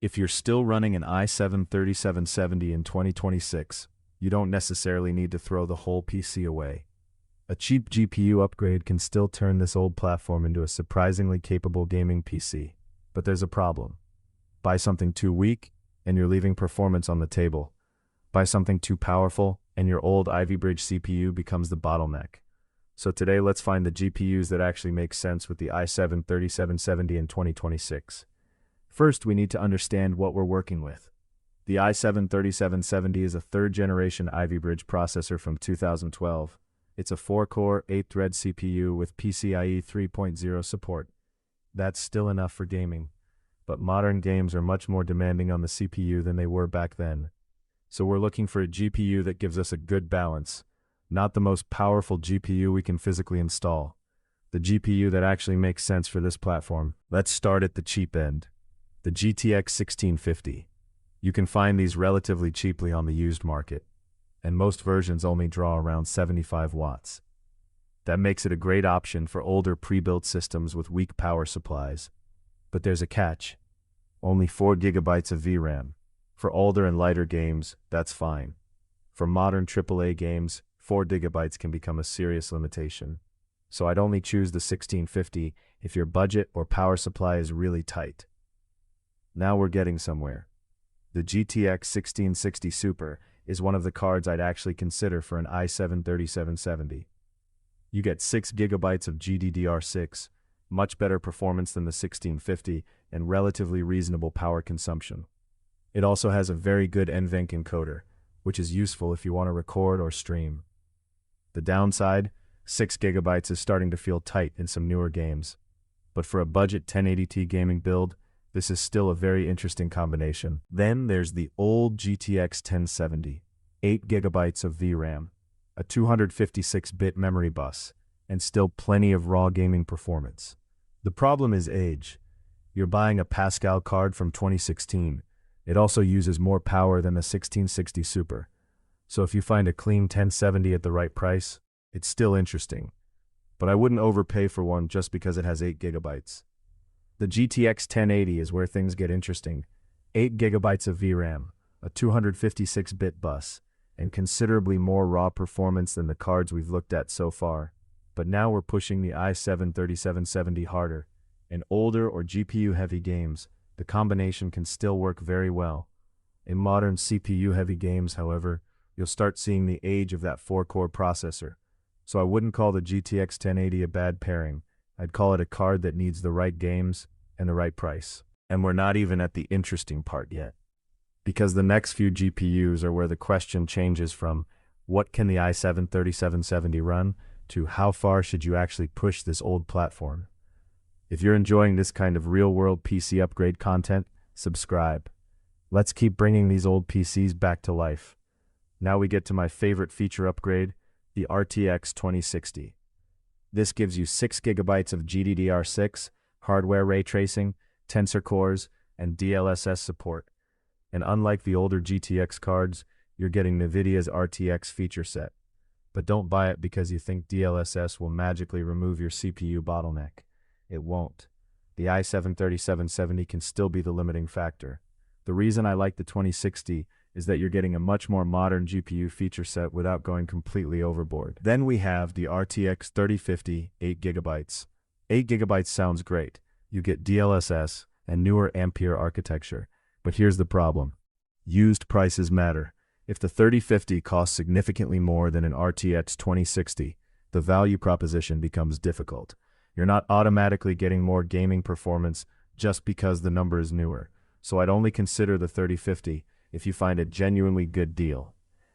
If you're still running an i7-3770 in 2026, you don't necessarily need to throw the whole PC away. A cheap GPU upgrade can still turn this old platform into a surprisingly capable gaming PC. But there's a problem. Buy something too weak, and you're leaving performance on the table. Buy something too powerful, and your old Ivy Bridge CPU becomes the bottleneck. So today, let's find the GPUs that actually make sense with the i7-3770 in 2026. First, we need to understand what we're working with. The i7-3770 is a third-generation Ivy Bridge processor from 2012. It's a 4-core, 8-thread CPU with PCIe 3.0 support. That's still enough for gaming, but modern games are much more demanding on the CPU than they were back then. So we're looking for a GPU that gives us a good balance, not the most powerful GPU we can physically install. The GPU that actually makes sense for this platform. Let's start at the cheap end. The GTX 1650. You can find these relatively cheaply on the used market, and most versions only draw around 75 watts. That makes it a great option for older pre-built systems with weak power supplies. But there's a catch. Only 4 GB of VRAM. For older and lighter games, that's fine. For modern AAA games, 4 GB can become a serious limitation. So I'd only choose the 1650 if your budget or power supply is really tight. Now we're getting somewhere. The GTX 1660 Super is one of the cards I'd actually consider for an i7-3770. You get 6 GB of GDDR6, much better performance than the 1650, and relatively reasonable power consumption. It also has a very good NVENC encoder, which is useful if you want to record or stream. The downside, 6 GB is starting to feel tight in some newer games. But for a budget 1080t gaming build, this is still a very interesting combination. Then there's the old GTX 1070, 8 GB of VRAM, a 256-bit memory bus, and still plenty of raw gaming performance. The problem is age. You're buying a Pascal card from 2016. It also uses more power than the 1660 Super. So if you find a clean 1070 at the right price, it's still interesting. But I wouldn't overpay for one just because it has 8 GB. The GTX 1080 is where things get interesting. 8 GB of VRAM, a 256-bit bus, and considerably more raw performance than the cards we've looked at so far. But now we're pushing the i7-3770 harder. In older or GPU-heavy games, the combination can still work very well. In modern CPU-heavy games, however, you'll start seeing the age of that 4-core processor. So I wouldn't call the GTX 1080 a bad pairing. I'd call it a card that needs the right games and the right price. And we're not even at the interesting part yet. Because the next few GPUs are where the question changes from what can the i7-3770 run to how far should you actually push this old platform. If you're enjoying this kind of real-world PC upgrade content, subscribe. Let's keep bringing these old PCs back to life. Now we get to my favorite feature upgrade, the RTX 2060. This gives you 6 GB of GDDR6, hardware ray tracing, tensor cores, and DLSS support. And unlike the older GTX cards, you're getting NVIDIA's RTX feature set. But don't buy it because you think DLSS will magically remove your CPU bottleneck. It won't. The i7-3770 can still be the limiting factor. The reason I like the 2060 is that you're getting a much more modern GPU feature set without going completely overboard. Then we have the RTX 3050, 8 GB. 8 GB sounds great. You get DLSS and newer Ampere architecture. But here's the problem. Used prices matter. If the 3050 costs significantly more than an RTX 2060, the value proposition becomes difficult. You're not automatically getting more gaming performance just because the number is newer. So I'd only consider the 3050 if you find a genuinely good deal.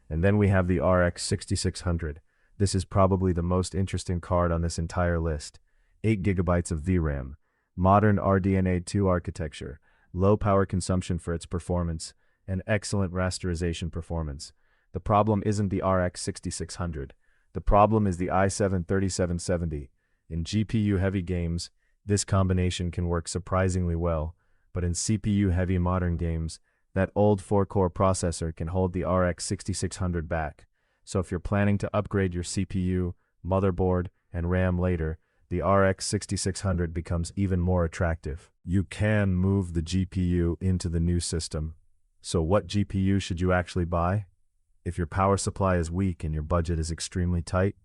And then we have the RX 6600. This is probably the most interesting card on this entire list. 8 GB of VRAM, modern RDNA 2 architecture, low power consumption for its performance, and excellent rasterization performance. The problem isn't the RX 6600. The problem is the i7-3770. In GPU-heavy games, this combination can work surprisingly well, but in CPU-heavy modern games, that old 4-core processor can hold the RX 6600 back. So if you're planning to upgrade your CPU, motherboard, and RAM later, the RX 6600 becomes even more attractive. You can move the GPU into the new system. So what GPU should you actually buy? If your power supply is weak and your budget is extremely tight,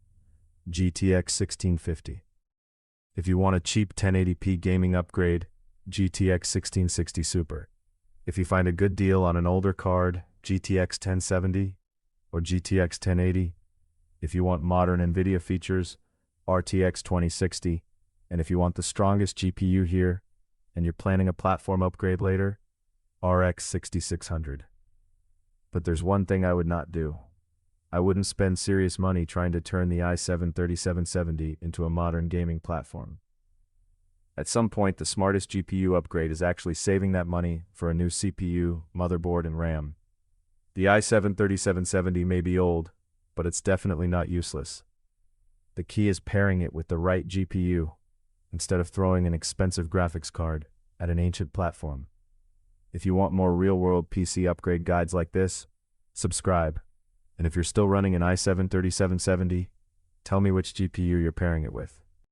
GTX 1650. If you want a cheap 1080p gaming upgrade, GTX 1660 Super. If you find a good deal on an older card, GTX 1070 or GTX 1080. If you want modern NVIDIA features, RTX 2060. And if you want the strongest GPU here, and you're planning a platform upgrade later, RX 6600. But there's one thing I would not do. I wouldn't spend serious money trying to turn the i7-3770 into a modern gaming platform. At some point, the smartest GPU upgrade is actually saving that money for a new CPU, motherboard, and RAM. The i7-3770 may be old, but it's definitely not useless. The key is pairing it with the right GPU, instead of throwing an expensive graphics card at an ancient platform. If you want more real-world PC upgrade guides like this, subscribe. And if you're still running an i7-3770, tell me which GPU you're pairing it with.